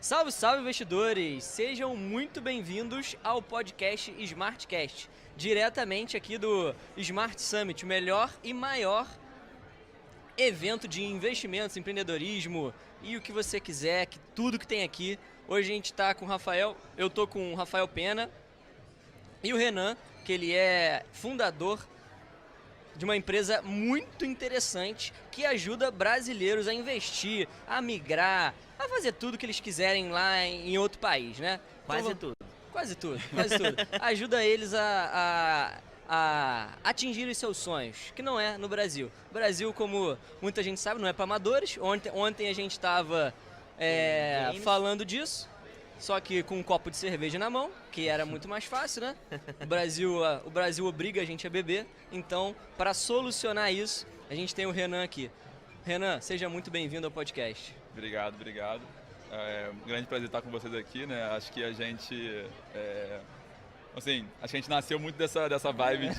Salve, salve investidores! Sejam muito bem-vindos ao podcast Smartcast, diretamente aqui do Smart Summit, o melhor e maior evento de investimentos, empreendedorismo e o que você quiser, tudo que tem aqui. Hoje a gente está com o Rafael, eu estou com o Rafael Pena e o Renan, que ele é fundador de uma empresa muito interessante que ajuda brasileiros a investir, a migrar, a fazer tudo que eles quiserem lá em outro país, né? Quase tudo. Quase tudo. Ajuda eles a atingir os seus sonhos, que não é no Brasil. O Brasil, como muita gente sabe, não é para amadores. Ontem a gente estava falando disso, só que com um copo de cerveja na mão, que era muito mais fácil, né? O Brasil obriga a gente a beber, então, para solucionar isso, a gente tem o Renan aqui. Renan, seja muito bem-vindo ao podcast. Obrigado. É um grande prazer estar com vocês aqui, né? Acho que a gente nasceu muito dessa vibe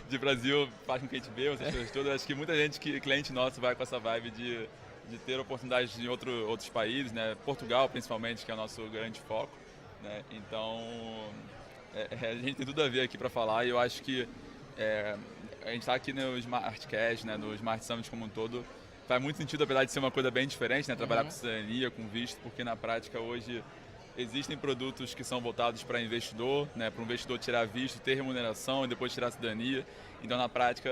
de Brasil, faz com que a gente beba, essas coisas todas. Acho que muita gente, cliente nosso, vai com essa vibe de ter oportunidades em outros países, né? Portugal, principalmente, que é o nosso grande foco, né? Então, a gente tem tudo a ver aqui para falar e eu acho que a gente está aqui no Smartcast, né? No Smart Summit como um todo. Faz muito sentido, apesar de ser uma coisa bem diferente, né? Trabalhar com cidadania, com visto, porque na prática hoje existem produtos que são voltados para investidor, né? Para o investidor tirar visto, ter remuneração e depois tirar cidadania. Então, na prática,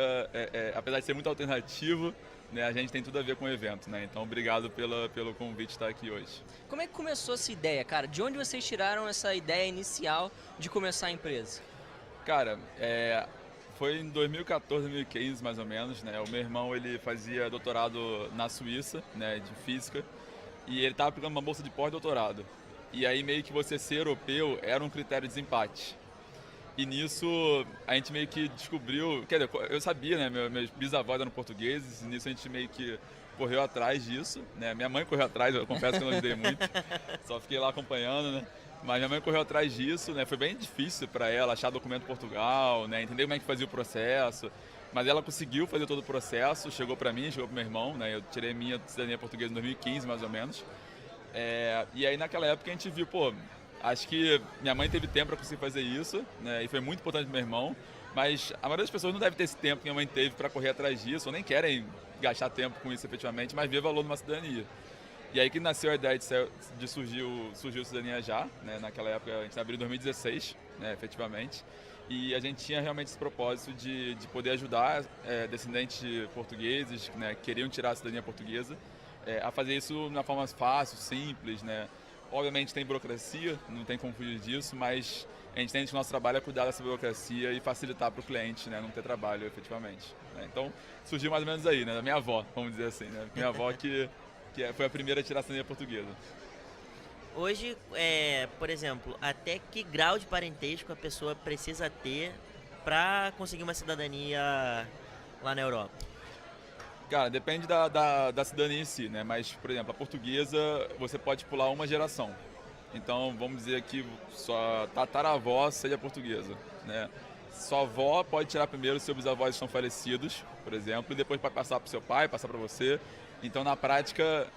apesar de ser muito alternativo, né, a gente tem tudo a ver com o evento, né? Então, obrigado pelo convite de estar aqui hoje. Como é que começou essa ideia, cara? De onde vocês tiraram essa ideia inicial de começar a empresa? Cara, foi em 2014, 2015, mais ou menos, né? O meu irmão, ele fazia doutorado na Suíça, né, de física, e ele estava aplicando uma bolsa de pós-doutorado. E aí, meio que você ser europeu era um critério de desempate. E nisso, a gente meio que descobriu, quer dizer, eu sabia, né, meus bisavós eram portugueses, e nisso a gente meio que correu atrás disso, né, minha mãe correu atrás, eu confesso que eu não ajudei muito, só fiquei lá acompanhando, né, mas minha mãe correu atrás disso, né, foi bem difícil para ela achar documento em Portugal, né, entender como é que fazia o processo, mas ela conseguiu fazer todo o processo, chegou para mim, chegou para meu irmão, né, eu tirei minha cidadania portuguesa em 2015, mais ou menos, e aí naquela época a gente viu, acho que minha mãe teve tempo para conseguir fazer isso, né? E foi muito importante para meu irmão, mas a maioria das pessoas não deve ter esse tempo que minha mãe teve para correr atrás disso, ou nem querem gastar tempo com isso efetivamente, mas vê valor numa cidadania. E aí que nasceu a ideia de surgiu a cidadania já, né? Naquela época a gente abriu em 2016, né? Efetivamente, e a gente tinha realmente esse propósito de poder ajudar descendentes portugueses, né? Que queriam tirar a cidadania portuguesa, a fazer isso de uma forma fácil, simples, né? Obviamente tem burocracia, não tem como fugir disso, mas a gente entende que o nosso trabalho é cuidar dessa burocracia e facilitar para o cliente, né, não ter trabalho efetivamente, né? Então surgiu mais ou menos aí, né, da minha avó, vamos dizer assim, né? Minha avó que foi a primeira a tirar a cidadania portuguesa. Hoje, por exemplo, até que grau de parentesco a pessoa precisa ter para conseguir uma cidadania lá na Europa? Cara, depende da cidadania em si, né? Mas, por exemplo, a portuguesa, você pode pular uma geração. Então, vamos dizer que sua tataravó seja portuguesa, né? Sua avó pode tirar primeiro se seus bisavós estão falecidos, por exemplo, e depois pode passar para o seu pai, passar para você. Então, na prática,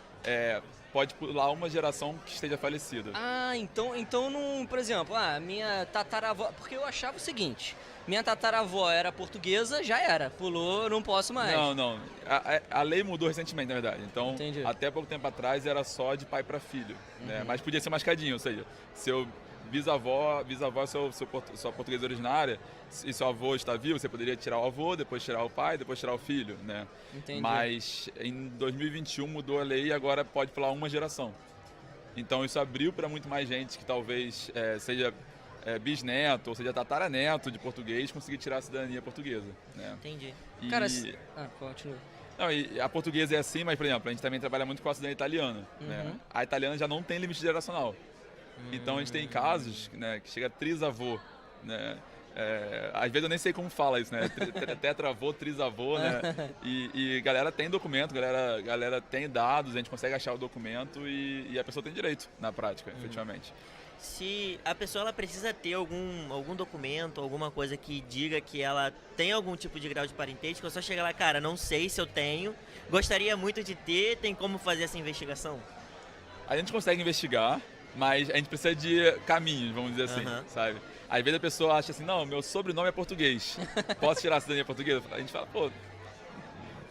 pode pular uma geração que esteja falecida. Ah, então não, por exemplo, minha tataravó, porque eu achava o seguinte, minha tataravó era portuguesa, já era, pulou, não posso mais. Não, a lei mudou recentemente, na verdade, então Entendi. Até pouco tempo atrás era só de pai para filho, né? Mas podia ser mascadinho, ou seja, seu bisavó é sua portuguesa originária, e seu avô está vivo, você poderia tirar o avô, depois tirar o pai, depois tirar o filho, né? Entendi. Mas em 2021 mudou a lei e agora pode pular uma geração. Então isso abriu para muito mais gente que talvez seja bisneto ou seja tataraneto de português conseguir tirar a cidadania portuguesa, né? Entendi. Cara, continua. Não, e a portuguesa é assim, mas por exemplo, a gente também trabalha muito com a cidadania italiana, né? A italiana já não tem limite geracional. Então a gente tem casos, né, que chega a trisavô, né? Às vezes eu nem sei como fala isso, né? Tetravô, trisavô, né? E galera tem documento, galera tem dados, a gente consegue achar o documento e a pessoa tem direito na prática, efetivamente. Se a pessoa ela precisa ter algum documento, alguma coisa que diga que ela tem algum tipo de grau de parentesco, eu só chega lá, cara, não sei se eu tenho, gostaria muito de ter, tem como fazer essa investigação? A gente consegue investigar, mas a gente precisa de caminhos, vamos dizer assim, sabe? Às vezes a pessoa acha assim, não, meu sobrenome é português, posso tirar a cidadania portuguesa? A gente fala, pô,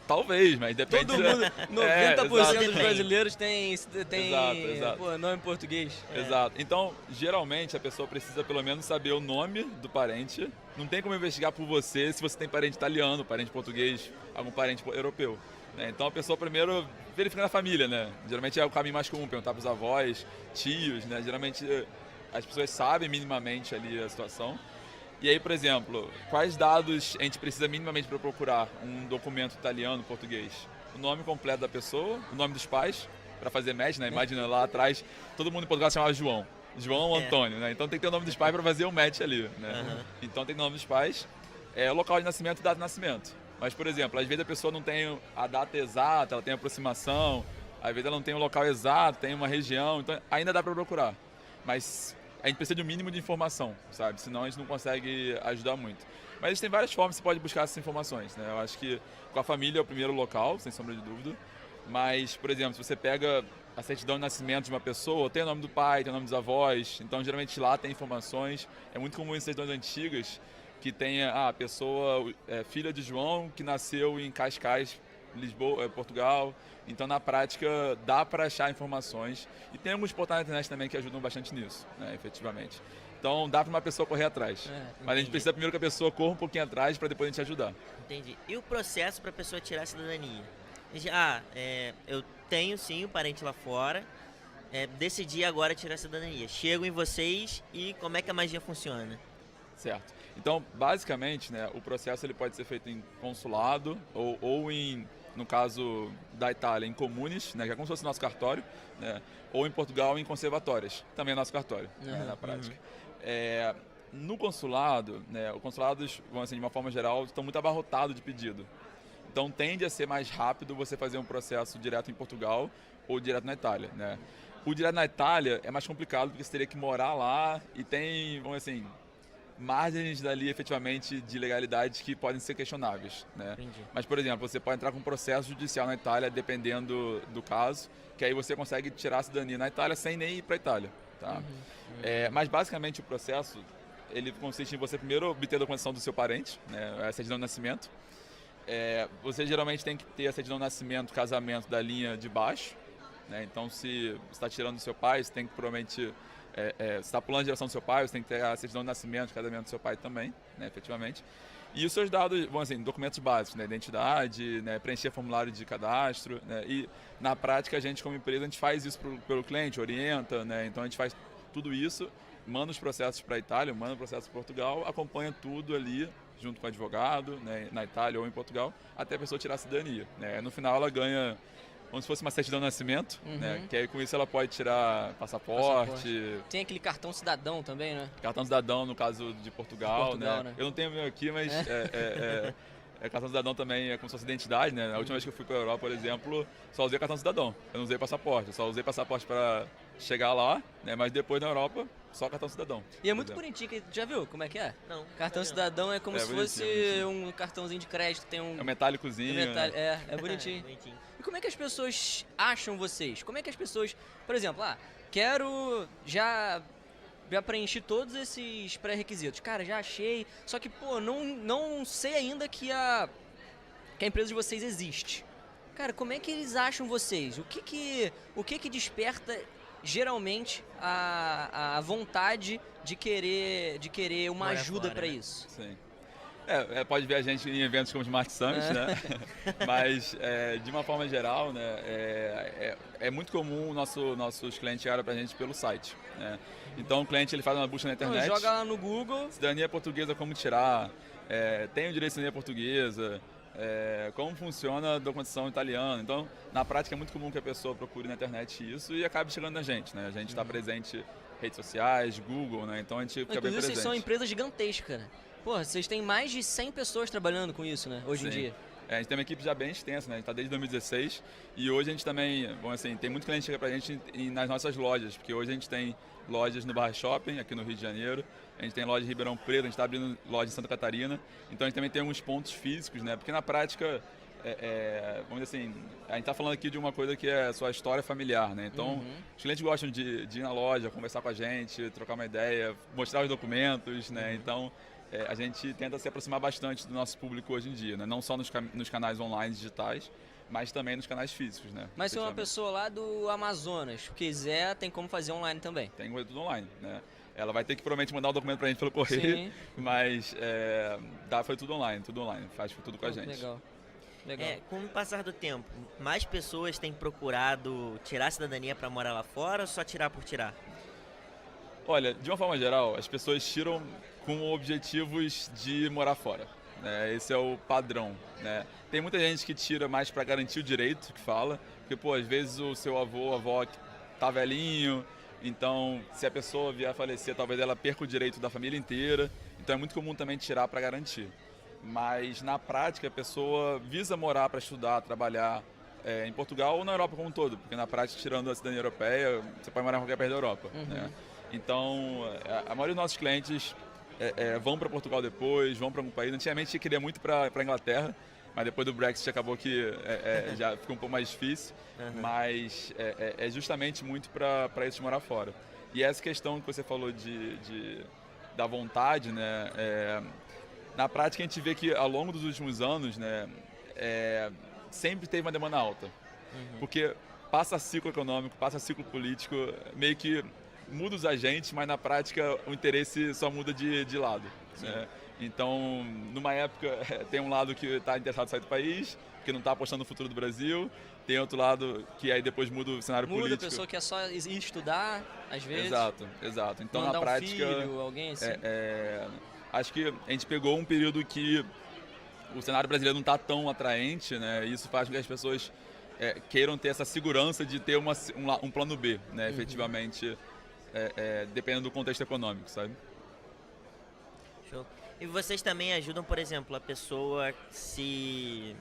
talvez, mas depende... Todo mundo, 90% dos brasileiros tem Exato. Pô, nome em português. Exato. Então, geralmente, a pessoa precisa pelo menos saber o nome do parente. Não tem como investigar por você se você tem parente italiano, parente português, algum parente europeu. Né? Então, a pessoa primeiro verifica na família, né? Geralmente é o caminho mais comum, perguntar para os avós, tios, né? Geralmente as pessoas sabem minimamente ali a situação. E aí, por exemplo, quais dados a gente precisa minimamente para procurar um documento italiano, português? O nome completo da pessoa, o nome dos pais, para fazer match, né? Imagina lá atrás, todo mundo em Portugal se chamava João. João Antônio, né? Então tem que ter o nome dos pais para fazer o match ali, né? Então tem o nome dos pais, o local de nascimento e data de nascimento. Mas, por exemplo, às vezes a pessoa não tem a data exata, ela tem aproximação, às vezes ela não tem o local exato, tem uma região, então ainda dá para procurar. Mas a gente precisa de um mínimo de informação, sabe? Senão a gente não consegue ajudar muito. Mas existem várias formas que você pode buscar essas informações, né? Eu acho que com a família é o primeiro local, sem sombra de dúvida. Mas, por exemplo, se você pega a certidão de nascimento de uma pessoa, tem o nome do pai, tem o nome dos avós, então geralmente lá tem informações. É muito comum em certidões antigas que tenha a pessoa filha de João que nasceu em Cascais, Lisboa, Portugal. Então, na prática, dá para achar informações. E tem alguns portais na internet também que ajudam bastante nisso, né, efetivamente. Então, dá para uma pessoa correr atrás. Mas a gente precisa primeiro que a pessoa corra um pouquinho atrás para depois a gente ajudar. Entendi. E o processo para a pessoa tirar a cidadania? Eu tenho sim um parente lá fora, decidi agora tirar a cidadania. Chego em vocês e como é que a magia funciona? Certo. Então, basicamente, né, o processo ele pode ser feito em consulado ou em, no caso da Itália, em comunes, né, que é como se fosse nosso cartório, né, ou em Portugal em conservatórias, também é nosso cartório, né, na prática. No consulado, né, os consulados, assim, de uma forma geral, estão muito abarrotados de pedido. Então, tende a ser mais rápido você fazer um processo direto em Portugal ou direto na Itália, né. O direto na Itália é mais complicado porque você teria que morar lá e tem, vamos dizer assim, margens dali efetivamente de legalidade que podem ser questionáveis, né? Mas, por exemplo, você pode entrar com um processo judicial na Itália, dependendo do caso, que aí você consegue tirar a cidadania na Itália sem nem ir para a Itália, tá? Mas, basicamente, o processo, ele consiste em você primeiro obter a documentação do seu parente, né? A certidão de nascimento. Você geralmente tem que ter a certidão de nascimento, casamento da linha de baixo, né? Então, se você está tirando do seu pai, você tem que provavelmente... você está pulando a geração do seu pai, você tem que ter a certidão de nascimento, casamento do seu pai também, né, efetivamente. E os seus dados, vão assim, documentos básicos, né, identidade, né, preencher formulário de cadastro, né, e na prática a gente como empresa, a gente faz isso pelo cliente, orienta, né, então a gente faz tudo isso, manda os processos para a Itália, manda o processo para Portugal, acompanha tudo ali, junto com o advogado, né, na Itália ou em Portugal, até a pessoa tirar a cidadania, né, no final ela ganha... como se fosse uma certidão de nascimento, né? Que aí com isso ela pode tirar passaporte. Tem aquele cartão cidadão também, né? Cartão cidadão no caso de Portugal, né? Eu não tenho o meu aqui, mas cartão cidadão também é como se fosse identidade, né? A última vez que eu fui para a Europa, por exemplo, só usei cartão cidadão. Eu não usei passaporte, eu só usei passaporte para chegar lá, né? Mas depois na Europa, só cartão cidadão. E é muito bonitinho, já viu como é que é? Não. Cartão cidadão é como se fosse um cartãozinho de crédito, tem um... É um metálicozinho. É bonitinho. E como é que as pessoas acham vocês? Como é que as pessoas... Por exemplo, quero já preenchi todos esses pré-requisitos. Cara, já achei, só que, pô, não sei ainda que a empresa de vocês existe. Cara, como é que eles acham vocês? O que desperta geralmente a vontade de querer uma ajuda para isso? Sim. Pode ver a gente em eventos como o Smart Summit, né? Mas, de uma forma geral, né, é muito comum nossos clientes chegarem para a gente pelo site, né? Então, o cliente ele faz uma busca na internet. Joga lá no Google. Cidadania portuguesa, como tirar? Tem o direito de cidadania portuguesa? Como funciona a documentação italiana? Então, na prática, é muito comum que a pessoa procure na internet isso e acabe chegando na gente, né? A gente está presente em redes sociais, Google, né? Então, a gente fica bem presente. Vocês são empresas gigantescas, né? Pô, vocês têm mais de 100 pessoas trabalhando com isso, né? Hoje em dia. A gente tem uma equipe já bem extensa, né? A gente está desde 2016 e hoje a gente também, bom, assim, tem muito cliente que chega pra gente nas nossas lojas, porque hoje a gente tem lojas no Barra Shopping, aqui no Rio de Janeiro, a gente tem loja em Ribeirão Preto, a gente está abrindo loja em Santa Catarina, então a gente também tem alguns pontos físicos, né? Porque na prática vamos dizer assim, a gente está falando aqui de uma coisa que é a sua história familiar, né? Então, os clientes gostam de ir na loja, conversar com a gente, trocar uma ideia, mostrar os documentos, né? Então, a gente tenta se aproximar bastante do nosso público hoje em dia, né? Não só nos canais online digitais, mas também nos canais físicos, né? Mas se uma pessoa lá do Amazonas quiser, tem como fazer online também? Tem tudo online, né? Ela vai ter que provavelmente mandar o documento pra gente pelo correio, Sim. mas dá pra tudo online, faz tudo com a gente. Legal. Com o passar do tempo, mais pessoas têm procurado tirar a cidadania para morar lá fora ou só tirar por tirar? Olha, de uma forma geral, as pessoas tiram com objetivos de morar fora, né? Esse é o padrão, né? Tem muita gente que tira mais para garantir o direito, que fala, porque, pô, às vezes o seu avô, avó tá velhinho, então se a pessoa vier a falecer, talvez ela perca o direito da família inteira, então é muito comum também tirar para garantir. Mas na prática a pessoa visa morar para estudar, trabalhar em Portugal ou na Europa como um todo, porque na prática, tirando a cidadania europeia, você pode morar em qualquer país da Europa, né? Então, a maioria dos nossos clientes vão para Portugal depois, vão para algum país. Antigamente eu queria muito para a Inglaterra, mas depois do Brexit acabou que já ficou um pouco mais difícil, mas é justamente muito para isso morar fora. E essa questão que você falou da vontade, né? Na prática a gente vê que ao longo dos últimos anos, né, sempre teve uma demanda alta, porque passa ciclo econômico, passa ciclo político, meio que muda os agentes, mas na prática o interesse só muda de lado, né? Então, numa época, tem um lado que está interessado em sair do país, que não está apostando no futuro do Brasil, tem outro lado que aí depois muda o cenário político. Muda a pessoa que é só ir estudar, às vezes. Exato. Então, mandar na prática, um filho, alguém assim. acho que a gente pegou um período que o cenário brasileiro não está tão atraente, né? E isso faz com que as pessoas queiram ter essa segurança de ter um plano B, né? Efetivamente, dependendo do contexto econômico, sabe? Show. E vocês também ajudam, por exemplo, a pessoa se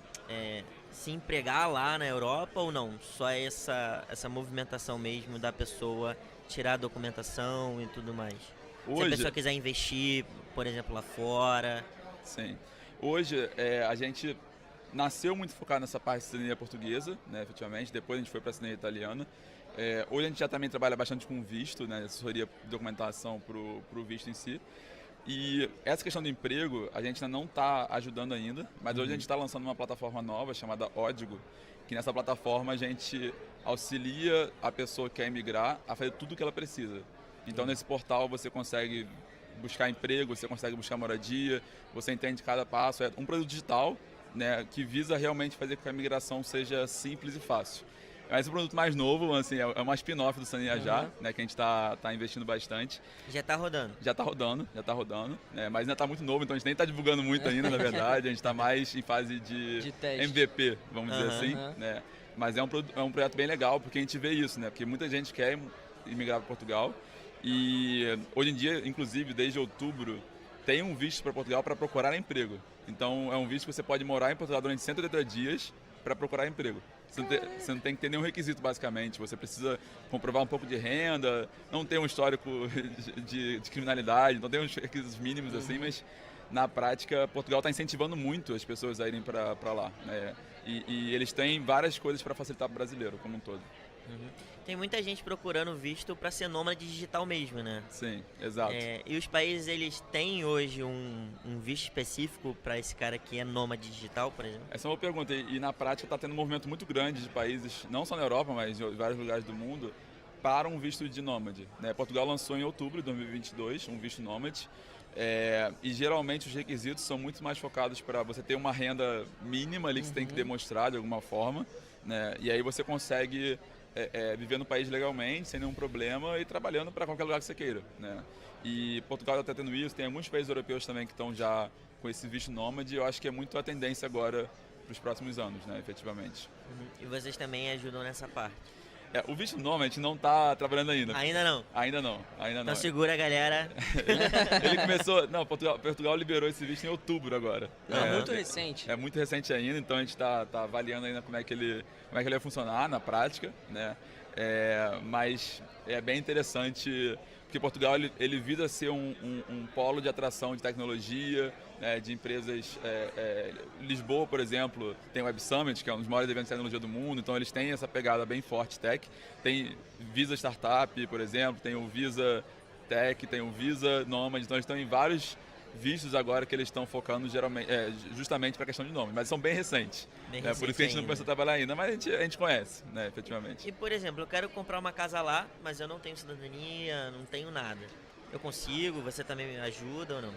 empregar lá na Europa ou não? Só essa movimentação mesmo da pessoa tirar a documentação e tudo mais? Se a pessoa quiser investir, por exemplo, lá fora. Sim. Hoje, a gente nasceu muito focado nessa parte de cidadania portuguesa, né, efetivamente. Depois a gente foi para a cidadania italiana. Hoje a gente já também trabalha bastante com visto, né, assessoria de documentação para o visto em si. E essa questão do emprego, a gente ainda não está ajudando ainda, mas hoje a gente está lançando uma plataforma nova chamada Ódigo, que nessa plataforma a gente auxilia a pessoa que quer emigrar a fazer tudo o que ela precisa. Então, nesse portal você consegue buscar emprego, você consegue buscar moradia, você entende cada passo. É um produto digital, né, que visa realmente fazer com que a migração seja simples e fácil. Mas esse é um produto mais novo, assim, é uma spin-off do Cidadania Já, né, que a gente está investindo bastante. Já está rodando? Já está rodando, mas ainda está muito novo, então a gente nem está divulgando muito ainda, na verdade. A gente está mais em fase de MVP, vamos dizer assim, né? Mas é um projeto bem legal, porque a gente vê isso, né? Porque muita gente quer imigrar para Portugal. E hoje em dia, inclusive, desde outubro, tem um visto para Portugal para procurar emprego. Então, é um visto que você pode morar em Portugal durante 180 dias para procurar emprego. Você não tem que ter nenhum requisito, basicamente. Você precisa comprovar um pouco de renda, não ter um histórico de criminalidade, não tem uns requisitos mínimos assim, mas na prática, Portugal está incentivando muito as pessoas a irem para lá, né? E eles têm várias coisas para facilitar para o brasileiro como um todo. Tem muita gente procurando visto para ser nômade digital mesmo, né? Sim, exato. E os países, eles têm hoje um visto específico para esse cara que é nômade digital, por exemplo? Essa é uma boa pergunta. E na prática está tendo um movimento muito grande de países, não só na Europa, mas em vários lugares do mundo, para um visto de nômade, né? Portugal lançou em outubro de 2022 um visto nômade. E geralmente os requisitos são muito mais focados para você ter uma renda mínima ali que você tem que demonstrar de alguma forma, né? E aí você consegue viver no país legalmente, sem nenhum problema e trabalhando para qualquer lugar que você queira, né? E Portugal está tendo isso, tem alguns países europeus também que estão já com esse visto nômade, e eu acho que é muito a tendência agora para os próximos anos, né, efetivamente. E vocês também ajudam nessa parte? O visto nômade a gente não está trabalhando ainda. Ainda não? Ainda não. Então segura, galera. Ele começou... Não, Portugal liberou esse visto em outubro agora. Muito recente. É muito recente ainda, então a gente está avaliando ainda como é que ele vai funcionar na prática, né? Mas é bem interessante, porque Portugal ele visa ser um polo de atração de tecnologia, né, de empresas. Lisboa, por exemplo, tem o Web Summit, que é um dos maiores eventos de tecnologia do mundo, então eles têm essa pegada bem forte tech. Tem Visa Startup, por exemplo, tem o Visa Tech, tem o Visa Nomad, então eles estão em vários vistos agora que eles estão focando justamente para a questão de nome, mas são bem recentes. Por isso que a gente não começou a trabalhar ainda, mas a gente conhece, né, efetivamente. E, por exemplo, eu quero comprar uma casa lá, mas eu não tenho cidadania, não tenho nada. Eu consigo? Você também me ajuda ou não?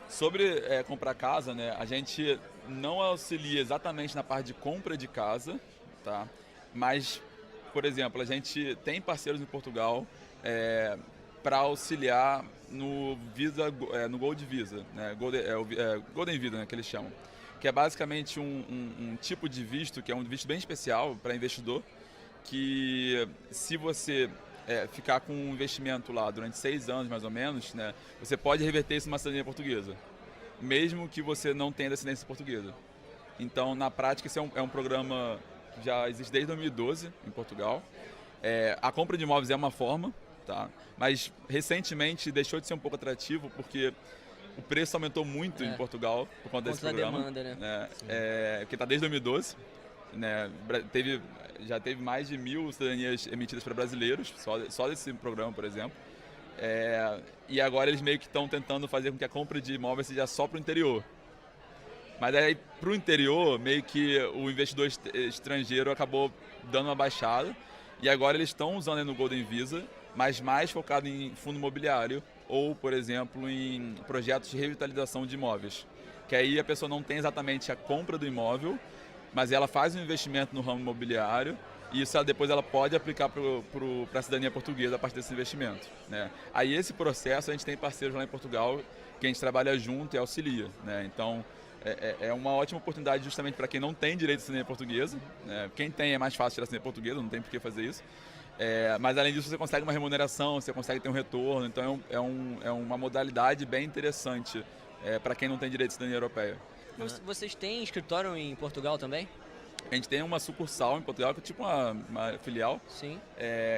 Sobre comprar casa, né, a gente não auxilia exatamente na parte de compra de casa, tá? Mas, por exemplo, a gente tem parceiros em Portugal para auxiliar no Visa, no Gold Visa, né? Golden Visa, né, que eles chamam, que é basicamente um tipo de visto, que é um visto bem especial para investidor, que se você ficar com um investimento lá durante 6 anos mais ou menos, né, você pode reverter isso numa cidadania portuguesa, mesmo que você não tenha descendência portuguesa. Então, na prática, esse é um programa que já existe desde 2012 em Portugal. A compra de imóveis é uma forma, tá? Mas recentemente deixou de ser um pouco atrativo porque o preço aumentou muito em Portugal por conta desse programa. Demanda, né? Porque está desde 2012, né? Já teve mais de 1.000 cidadanias emitidas para brasileiros, só desse programa, por exemplo. E agora eles meio que estão tentando fazer com que a compra de imóveis seja só para o interior. Mas aí para o interior, meio que o investidor estrangeiro acabou dando uma baixada. E agora eles estão usando no Golden Visa, mas mais focado em fundo imobiliário ou, por exemplo, em projetos de revitalização de imóveis. Que aí a pessoa não tem exatamente a compra do imóvel, mas ela faz um investimento no ramo imobiliário e isso depois ela pode aplicar para a cidadania portuguesa a partir desse investimento, né? Aí esse processo a gente tem parceiros lá em Portugal que a gente trabalha junto e auxilia, né? Então é uma ótima oportunidade justamente para quem não tem direito de cidadania portuguesa, né? Quem tem é mais fácil tirar a cidadania portuguesa, não tem por que fazer isso. Mas além disso você consegue uma remuneração, você consegue ter um retorno, então é uma modalidade bem interessante para quem não tem direito de cidadania europeia. Vocês têm escritório em Portugal também? A gente tem uma sucursal em Portugal, que é tipo uma filial, Sim.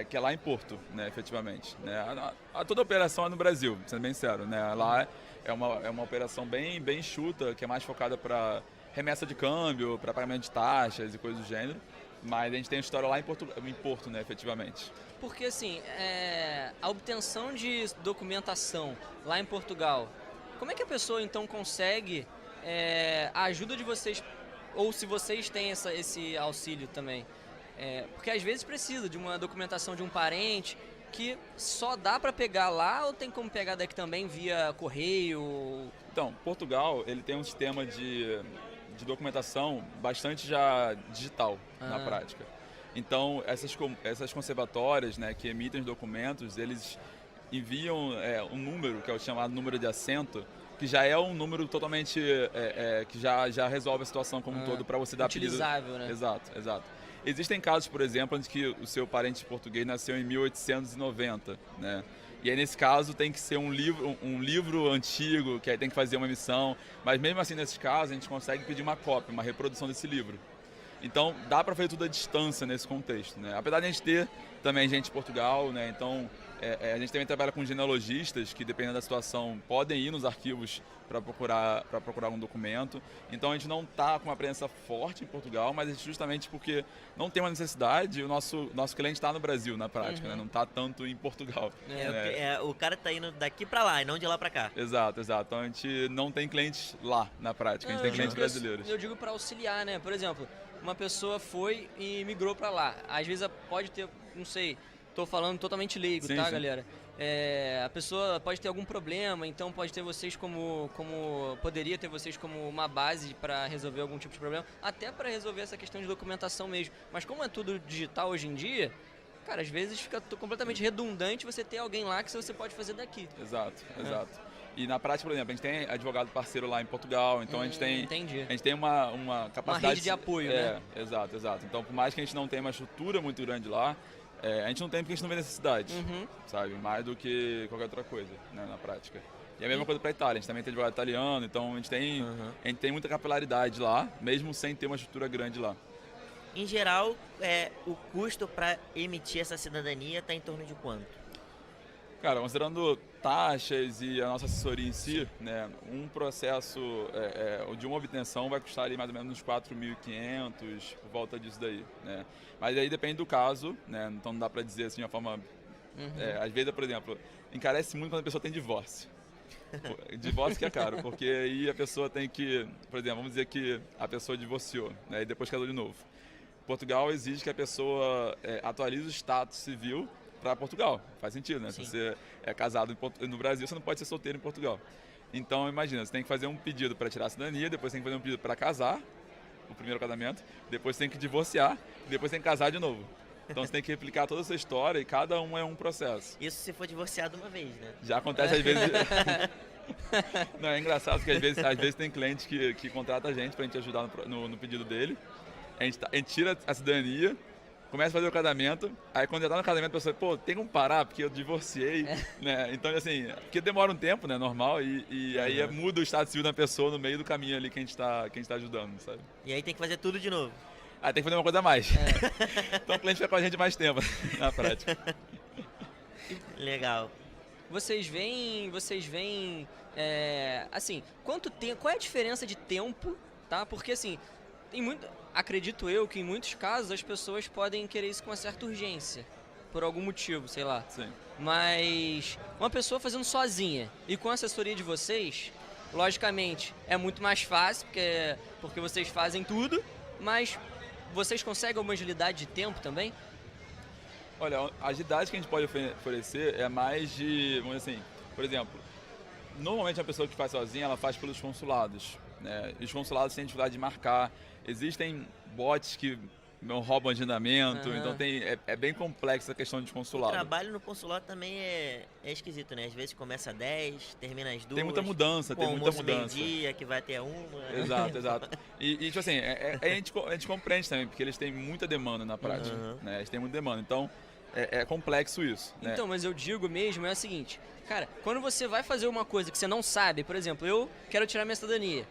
Que é lá em Porto, né, efetivamente. Né? Toda a operação é no Brasil, sendo bem sincero. Né? Lá é uma operação bem enxuta, que é mais focada para remessa de câmbio, para pagamento de taxas e coisas do gênero. Mas a gente tem história lá em Porto, né, efetivamente. Porque assim, a obtenção de documentação lá em Portugal, como é que a pessoa então consegue a ajuda de vocês, ou se vocês têm esse auxílio também? Porque às vezes precisa de uma documentação de um parente que só dá para pegar lá ou tem como pegar daqui também via correio? Então, Portugal ele tem um sistema de documentação bastante já digital na prática. Então, essas conservatórias, né, que emitem os documentos, eles enviam um número, que é o chamado número de assento, que já é um número totalmente, que já resolve a situação como um todo para você dar pedido. Utilizável, né? Exato. Existem casos, por exemplo, onde que o seu parente português nasceu em 1890, né? E aí, nesse caso, tem que ser um livro antigo, que aí tem que fazer uma emissão. Mas mesmo assim, nesses casos, a gente consegue pedir uma cópia, uma reprodução desse livro. Então, dá para fazer tudo à distância nesse contexto, né? Apesar de a gente ter também gente em Portugal, né? Então, a gente também trabalha com genealogistas que, dependendo da situação, podem ir nos arquivos para procurar algum documento. Então, a gente não está com uma presença forte em Portugal, mas justamente porque não tem uma necessidade, o nosso cliente está no Brasil, na prática, né? Não está tanto em Portugal. O cara está indo daqui para lá e não de lá para cá. Exato. Então, a gente não tem clientes lá, na prática, a gente tem clientes brasileiros. Eu digo para auxiliar, né? Por exemplo, uma pessoa foi e migrou para lá. Às vezes pode ter, não sei, estou falando totalmente leigo, tá, galera? A pessoa pode ter algum problema, então pode ter vocês poderia ter vocês como uma base para resolver algum tipo de problema, até para resolver essa questão de documentação mesmo. Mas como é tudo digital hoje em dia, cara, às vezes fica completamente redundante você ter alguém lá que você pode fazer daqui. Exato. E na prática, por exemplo, a gente tem advogado parceiro lá em Portugal, então a gente tem uma capacidade... Uma rede de apoio, né? Exato. Então, por mais que a gente não tenha uma estrutura muito grande lá, a gente não tem porque a gente não vê necessidade, sabe? Mais do que qualquer outra coisa, né, na prática. E a mesma coisa para a Itália, a gente também tem advogado italiano, então a gente tem muita capilaridade lá, mesmo sem ter uma estrutura grande lá. Em geral, o custo para emitir essa cidadania está em torno de quanto? Cara, considerando taxas e a nossa assessoria em si, né, um processo de uma obtenção vai custar ali mais ou menos uns 4.500, por volta disso daí, né? Mas aí depende do caso, né? Então não dá pra dizer assim de uma forma... às vezes, por exemplo, encarece muito quando a pessoa tem divórcio. Divórcio que é caro, porque aí a pessoa tem que... Por exemplo, vamos dizer que a pessoa divorciou, né, e depois casou de novo. Portugal exige que a pessoa atualize o status civil para Portugal. Faz sentido, né? Sim. Se você é casado no Brasil, você não pode ser solteiro em Portugal. Então, imagina, você tem que fazer um pedido para tirar a cidadania, depois tem que fazer um pedido para casar, o primeiro casamento, depois tem que divorciar, depois tem que casar de novo. Então, você tem que replicar toda essa história e cada um é um processo. Isso se for divorciado uma vez, né? Já acontece às vezes... Não, é engraçado porque às vezes tem cliente que contrata a gente para a gente ajudar no pedido dele. A gente tira a cidadania, começa a fazer o casamento, aí quando já tá no casamento, a pessoa, pô, tem como parar, porque eu divorciei, né? Então, assim, porque demora um tempo, né, normal, e aí muda o estado civil da pessoa no meio do caminho ali que a gente tá ajudando, sabe? E aí tem que fazer tudo de novo. Aí tem que fazer uma coisa a mais. Então o cliente fica com a gente mais tempo, na prática. Legal. Vocês veem, assim, qual é a diferença de tempo, tá? Porque, assim, acredito eu que em muitos casos as pessoas podem querer isso com uma certa urgência, por algum motivo, sei lá. Sim. Mas uma pessoa fazendo sozinha e com a assessoria de vocês, logicamente, é muito mais fácil, porque vocês fazem tudo, mas vocês conseguem uma agilidade de tempo também? Olha, a agilidade que a gente pode oferecer é mais de, vamos dizer assim, por exemplo, normalmente a pessoa que faz sozinha, ela faz pelos consulados, né? E os consulados têm dificuldade de marcar, existem bots que roubam agendamento, então é bem complexa a questão de consulado. O trabalho no consulado também é esquisito, né? Às vezes começa às 10, termina às 2. Tem muita mudança, meio-dia, que vai até 1. Exato. E tipo assim, a gente compreende também, porque eles têm muita demanda na prática, né? Eles têm muita demanda, então é complexo isso, né? Então, mas eu digo mesmo, é o seguinte, cara, quando você vai fazer uma coisa que você não sabe, por exemplo, eu quero tirar minha cidadania.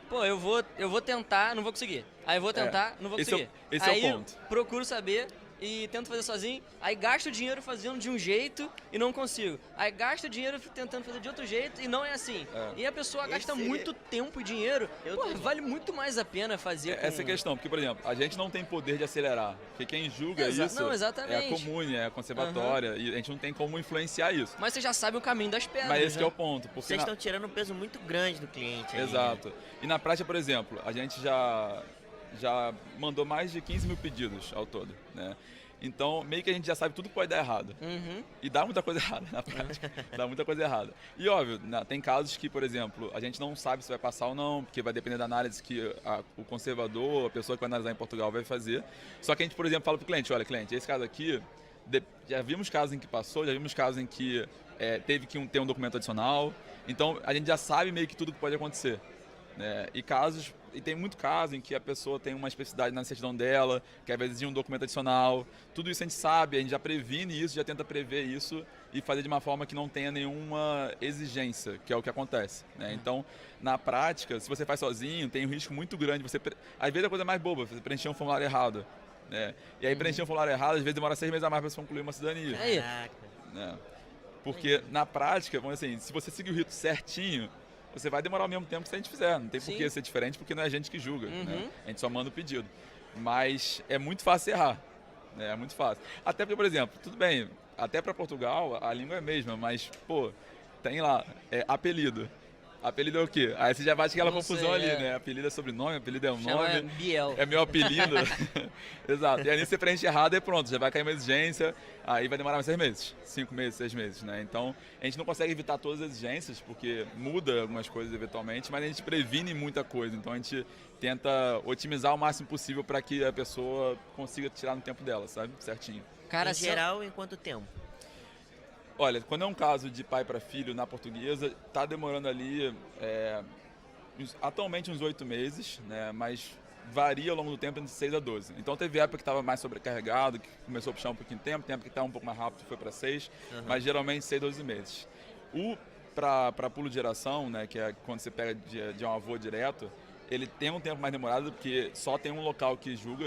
Pô, eu vou tentar, não vou conseguir. Aí eu vou tentar, não vou conseguir. Esse aí é o ponto. Procuro saber e tento fazer sozinho. Aí gasto dinheiro fazendo de um jeito e não consigo. Aí gasto dinheiro tentando fazer de outro jeito e não é assim. E a pessoa gasta muito tempo e dinheiro. Pô, vale muito mais a pena fazer essa é a questão, porque, por exemplo, a gente não tem poder de acelerar. Porque quem julga isso é a comune, é a conservatória. E a gente não tem como influenciar isso. Mas você já sabe o caminho das pedras. Mas esse que é o ponto. Porque vocês estão tirando um peso muito grande do cliente. Exato. E na prática, por exemplo, a gente já mandou mais de 15 mil pedidos ao todo, né? Então, meio que a gente já sabe tudo que pode dar errado. E dá muita coisa errada na prática. Dá muita coisa errada. E óbvio, tem casos que, por exemplo, a gente não sabe se vai passar ou não, porque vai depender da análise que o conservador, a pessoa que vai analisar em Portugal vai fazer. Só que a gente, por exemplo, fala pro cliente, olha, cliente, esse caso aqui, já vimos casos em que passou, já vimos casos em que teve que ter um documento adicional. Então, a gente já sabe meio que tudo que pode acontecer. Né? E tem muito caso em que a pessoa tem uma especificidade na certidão dela, que às vezes exige um documento adicional. Tudo isso a gente sabe, a gente já previne isso, já tenta prever isso e fazer de uma forma que não tenha nenhuma exigência, que é o que acontece. Né? Então, na prática, se você faz sozinho, tem um risco muito grande. Às vezes é a coisa mais boba, você preencher um formulário errado. Né? E aí preencher um formulário errado, às vezes demora 6 meses a mais para você concluir uma cidadania. Né? Porque na prática, vamos dizer assim, se você seguir o rito certinho, você vai demorar o mesmo tempo que se a gente fizer. Não tem por que ser diferente, porque não é a gente que julga. Né? A gente só manda o pedido. Mas é muito fácil errar. Né? É muito fácil. Até porque, por exemplo, tudo bem, até para Portugal a língua é a mesma, mas, pô, tem lá, apelido. Apelido é o quê? Aí você já bate aquela confusão ali, né? Apelido é sobrenome, apelido é um nome. Biel. É meu apelido. Exato. E aí você preenche errado e pronto, já vai cair uma exigência, aí vai demorar mais 6 meses, 5 meses, 6 meses, né? Então, a gente não consegue evitar todas as exigências, porque muda algumas coisas eventualmente, mas a gente previne muita coisa. Então, a gente tenta otimizar o máximo possível para que a pessoa consiga tirar no tempo dela, sabe? Certinho. Cara, em geral, em quanto tempo? Olha, quando é um caso de pai para filho na portuguesa, está demorando ali atualmente uns 8 meses, né? Mas varia ao longo do tempo entre 6 a 12. Então teve época que estava mais sobrecarregado, que começou a puxar um pouquinho de tempo, tem época que estava um pouco mais rápido, foi para 6, mas geralmente 6 a 12 meses. Para pulo de geração, né, que é quando você pega de um avô direto, ele tem um tempo mais demorado, porque só tem um local que julga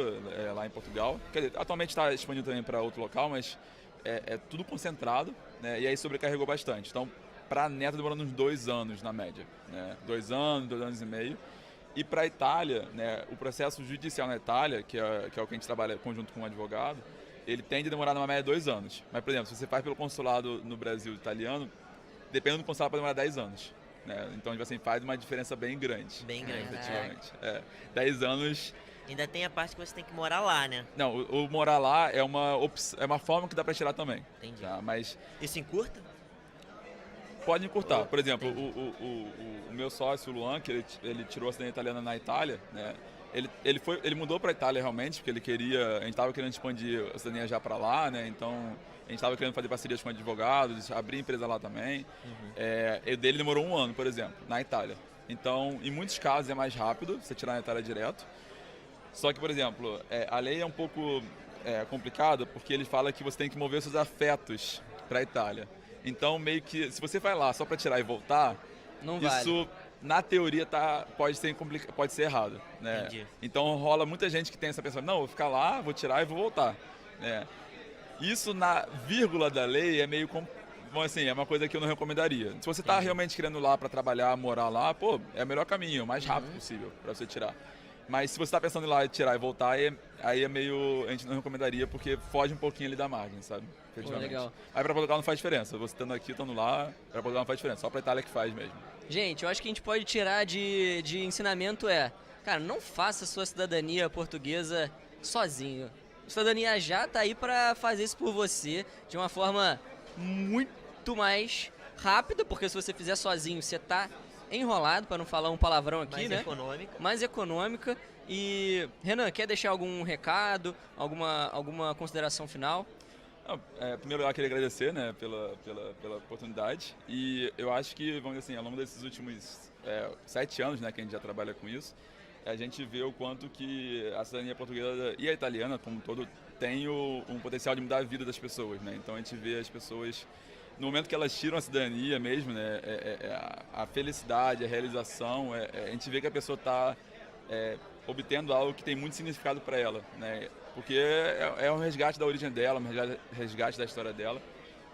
lá em Portugal. Quer dizer, atualmente está expandindo também para outro local, mas é tudo concentrado, né? E aí sobrecarregou bastante. Então, para a neta demorando uns 2 anos na média, né? 2 anos, 2 anos e meio. E para a Itália, né, o processo judicial na Itália, que é o que a gente trabalha conjunto com um advogado, ele tende a demorar numa média 2 anos. Mas, por exemplo, se você faz pelo consulado no Brasil italiano, dependendo do consulado pode demorar 10 anos. Né? Então, assim, faz uma diferença bem grande. Bem grande. Efetivamente. 10 anos... Ainda tem a parte que você tem que morar lá, né? Não, o morar lá é uma forma que dá para tirar também. Entendi. Tá? Mas Isso encurta? pode encurtar. Por exemplo, o meu sócio, o Luan, que ele tirou a cidadania italiana na Itália, né? Ele mudou para a Itália realmente, porque a gente estava querendo expandir a cidadania já para lá, né? Então a gente estava querendo fazer parcerias com advogados, abrir empresa lá também. O dele demorou 1 ano, por exemplo, na Itália. Então, em muitos casos é mais rápido você tirar na Itália direto. Só que, por exemplo, a lei é um pouco complicada, porque ele fala que você tem que mover seus afetos para a Itália. Então, meio que, se você vai lá só para tirar e voltar, Não isso, vale. na teoria, pode ser errado. Né? Entendi. Então, rola muita gente que tem essa pensamento, não, vou ficar lá, vou tirar e vou voltar. Né? Isso, na vírgula da lei, é meio bom, assim, é uma coisa que eu não recomendaria. Se você está realmente querendo ir lá para trabalhar, morar lá, pô, é o melhor caminho, o mais rápido possível para você tirar. Mas se você está pensando em ir lá tirar e voltar, aí é meio... A gente não recomendaria, porque foge um pouquinho ali da margem, sabe? Legal. Aí para Portugal não faz diferença. Você estando aqui, estando lá, para Portugal não faz diferença. Só para Itália que faz mesmo. Gente, eu acho que a gente pode tirar de ensinamento cara, não faça sua cidadania portuguesa sozinho. A cidadania já tá aí para fazer isso por você de uma forma muito mais rápida, porque se você fizer sozinho, você tá enrolado, para não falar um palavrão aqui, Mais né? econômica. Mais econômica. E, Renan, quer deixar algum recado, alguma consideração final? Em primeiro lugar, eu queria agradecer, né, pela oportunidade. E eu acho que, vamos dizer assim, ao longo desses últimos 7 anos, né, que a gente já trabalha com isso, a gente vê o quanto que a cidadania portuguesa e a italiana, como um todo, tem um potencial de mudar a vida das pessoas. Né? Então a gente vê as pessoas, no momento que elas tiram a cidadania mesmo, né, a felicidade, a realização, a gente vê que a pessoa está obtendo algo que tem muito significado para ela, né? Porque é um resgate da origem dela, um resgate da história dela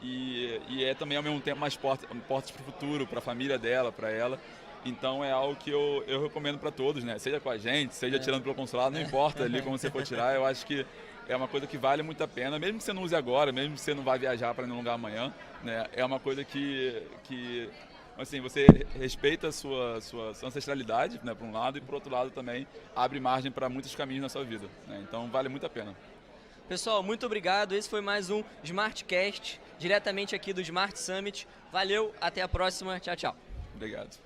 e é também ao mesmo tempo mais portas para o futuro, para a família dela, para ela. Então é algo que eu recomendo para todos, né? Seja com a gente, seja tirando pelo consulado, não importa ali como você for tirar, eu acho que é uma coisa que vale muito a pena, mesmo que você não use agora, mesmo que você não vá viajar para nenhum lugar amanhã, né? É uma coisa que assim, você respeita a sua ancestralidade, né, por um lado, e por outro lado também abre margem para muitos caminhos na sua vida. Né? Então vale muito a pena. Pessoal, muito obrigado. Esse foi mais um SmartCast, diretamente aqui do Smart Summit. Valeu, até a próxima. Tchau, tchau. Obrigado.